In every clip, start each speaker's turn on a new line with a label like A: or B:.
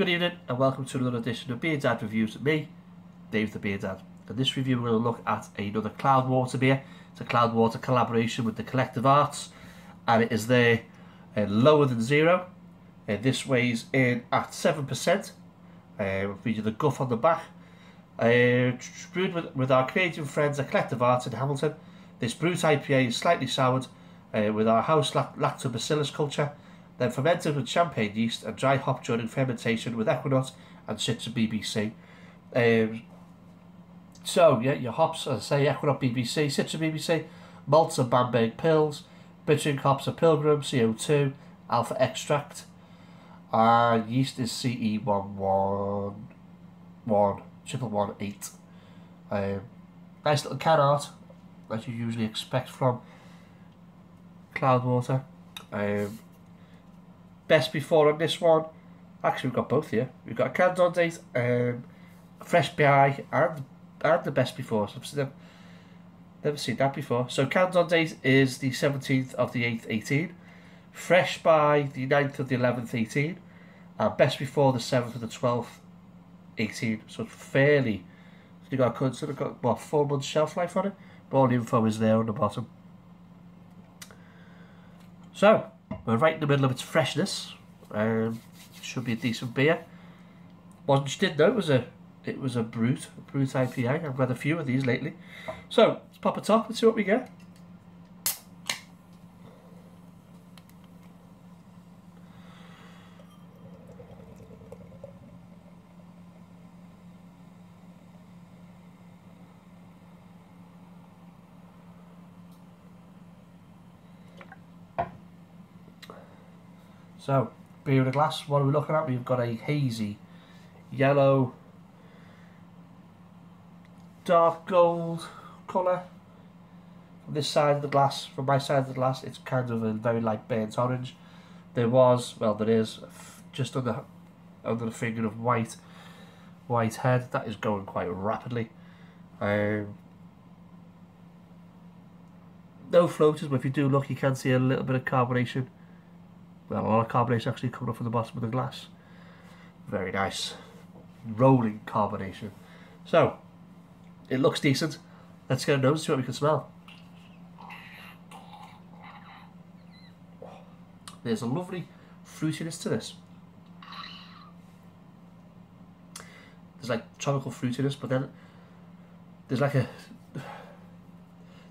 A: Good evening and welcome to another edition of Beer Dad Reviews with me, Dave the Beer Dad. In this review we're going to look at another Cloudwater beer. It's a Cloudwater collaboration with the Collective Arts and it is there lower than zero. This weighs in at 7%. Features the guff on the back. Brewed with our Canadian friends at Collective Arts in Hamilton. This Brut IPA is slightly soured with our house lactobacillus culture, then fermented with champagne yeast and dry hop during fermentation with Equinox and Citra BBC. So yeah, your hops, as I say, Equinox BBC, Citra BBC, malts and Bamberg pills, bittering hops are Pilgrim, CO2, alpha extract. Yeast is CE111118. Nice little can art, as you usually expect from Cloudwater. Best before on this one. Actually, we've got both here. We've got a canned on date, fresh by, and the best before. So I've never seen that before. So canned on date is the 17th of the 8th, 18. Fresh by the 9th of the 11th, 18. And best before the 7th of the 12th, 18. So it's fairly. You got what, 4 months shelf life on it. But all the info is there on the bottom. So we're right in the middle of its freshness. Should be a decent beer. One you did know it was a Brut IPA. I've had a few of these lately. So let's pop a top and see what we get. So, beer in a glass, what are we looking at? We've got a hazy yellow, dark gold colour. From this side of the glass, from my side of the glass, it's kind of a very light burnt orange. There is just under the finger of white head. That is going quite rapidly. No floaters, but if you do look, you can see a little bit of carbonation. Well, a lot of carbonation actually coming up from the bottom of the glass. Very nice. Rolling carbonation. So, it looks decent. Let's get a nose and see what we can smell. There's a lovely fruitiness to this. There's like tropical fruitiness, but then there's like I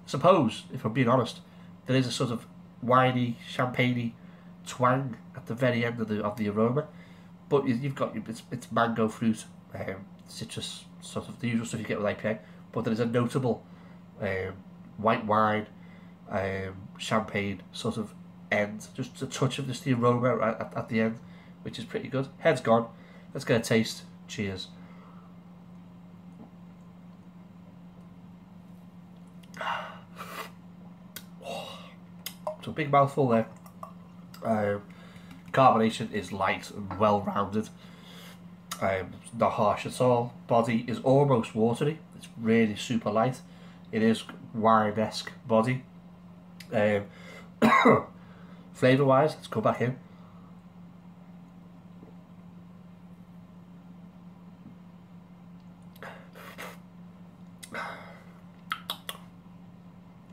A: suppose, if I'm being honest, there is a sort of winey, champagne-y twang at the very end of the aroma, but you've got it's mango fruit, citrus, sort of the usual stuff you get with IPA, but there is a notable white wine, champagne sort of end, just a touch of just the aroma at the end, which is pretty good. Head's gone. Let's get a taste. Cheers. So big mouthful there. Carbonation is light and well rounded. Not harsh at all. Body is almost watery. It's really super light. It is wine-esque body. Flavour wise, let's go back in.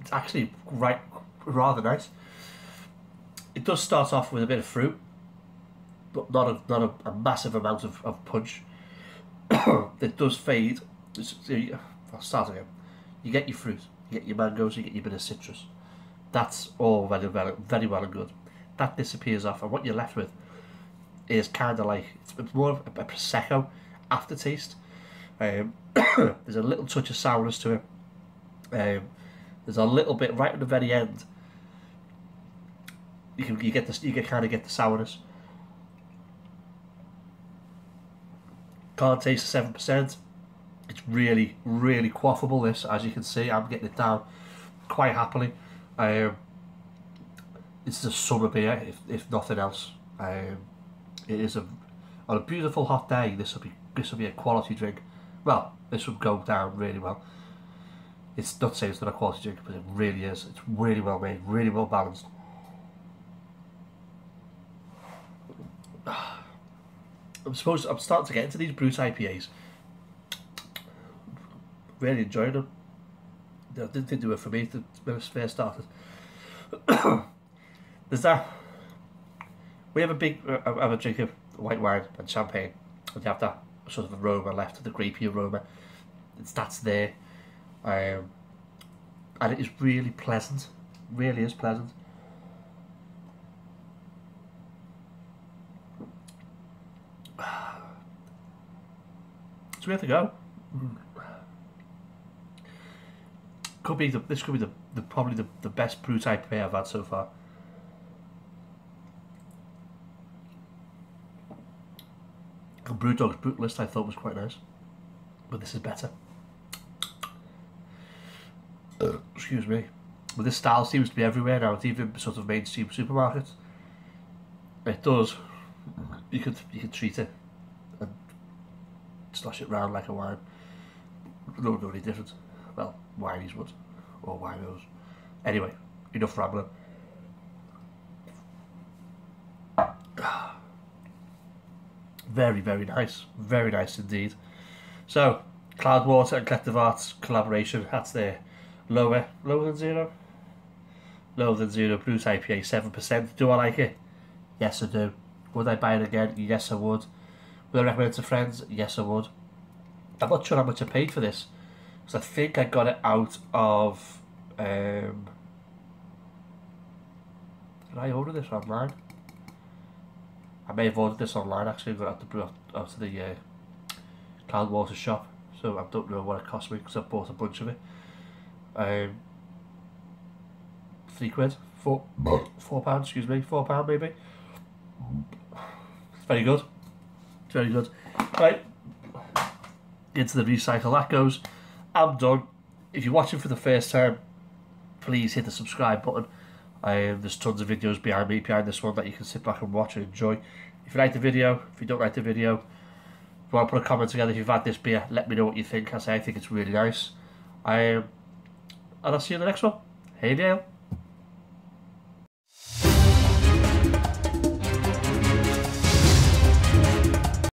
A: It's actually rather nice. It does start off with a bit of fruit, but not a massive amount of punch. It does fade. I'll start again. You get your fruit, you get your mangoes, you get your bit of citrus. That's all very well and good. That disappears off, and what you're left with is kind of like it's more of a prosecco aftertaste. There's a little touch of sourness to it. There's a little bit right at the very end. You kind of get the sourness. Can't taste the 7%. It's really quaffable. This, as you can see, I'm getting it down quite happily. It's a summer beer, if nothing else. It is on a beautiful hot day. This will be a quality drink. Well, this would go down really well. It's not saying it's not a quality drink, but it really is. It's really well made, really well balanced. I'm starting to get into these Brut IPAs. Really enjoying them. I didn't think they were for me when I first started. There's that. We have a drink of white wine and champagne, and you have that sort of aroma left, the grapey aroma. That's there, and it is really pleasant. Really is pleasant. It's worth a go. This could be probably the best Brut IPA I've had so far. The Brewdog's Brut list I thought was quite nice, but this is better. Excuse me. But this style seems to be everywhere now. It's even sort of mainstream supermarkets. It does. You could treat it and slosh it round like a wine. It won't do any different. Well, wineys would, or winos. Anyway, enough rambling. Very, very nice indeed. So, Cloudwater and Collective Arts collaboration. That's there. Lower than zero. Lower than zero. Brut IPA 7%. Do I like it? Yes, I do. Would I buy it again? Yes, I would. Would I recommend it to friends? Yes, I would. I'm not sure how much I paid for this, because I think I got it out of. Did I order this online? I may have ordered this online actually, but out to the Cloudwater shop, so I don't know what it cost me because I bought a bunch of it. £3, £4, excuse me, £4 maybe. It's very good. It's very good. Right, into the recycle that goes. I'm done. If you're watching for the first time, please hit the subscribe button. There's tons of videos behind this one that you can sit back and watch and enjoy. If you like the video, if you don't like the video, if you want to put a comment together, if you've had this beer, let me know what you think. I think it's really nice. And I'll see you in the next one. Hey Dale.